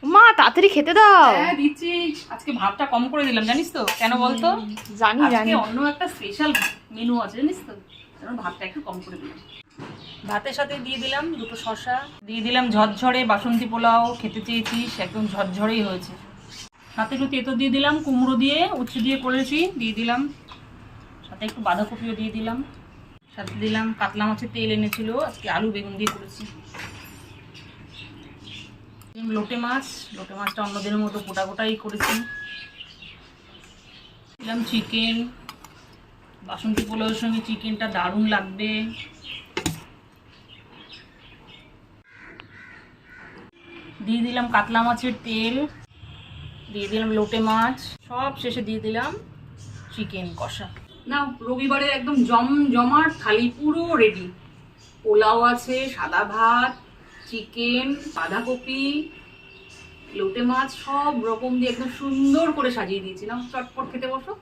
মা তাড়াতাড়ি খেতে দাও। হ্যাঁ দিচ্ছি। আজকে ভাতটা কম করে দিলাম, জানিস তো কেন বলতো? জানি আজকে অন্য একটা স্পেশাল মেনু আছে, জানিস তো, কারণ ভাতটা একটু কম করে দিলাম। ভাতের সাথে দিয়ে দিলাম দুটো শসা, দিয়ে দিলাম ঝরঝরে বাসন্তী পোলাও। খেতে চেয়েছিস, একদম ঝরঝরেই হয়েছে। সাথে একটু তেঁতো দিয়ে দিলাম, কুমড়ো দিয়ে উচ্ছে দিয়ে করেছি, দিয়ে দিলাম। সাথে একটু বাঁধাকপিও দিয়ে দিলাম। সাথে দিলাম কাতলা মাছের তেল এনেছিল, আজকে আলু বেগুন দিয়ে করেছি। লোটে মাছটা অন্যদিনের মতো গোটা গোটাই করেছি। দিলাম চিকেন, বাসন্তী পোলাওয়ের সঙ্গে চিকেনটা দারুণ লাগবে। দিয়ে দিলাম কাতলা মাছের তেল, দিয়ে দিলাম লোটে মাছ, সব শেষে দিয়ে দিলাম চিকেন কষা। নাও, রবিবারে একদম জমজমাট থালি পুরো রেডি। পোলাও আছে, সাদা ভাত, চিকেন, বাঁধাকপি, লোটে মাছ, সব রকম দিয়ে একদম সুন্দর করে সাজিয়ে দিয়েছি। নাও চটপট খেতে বসো।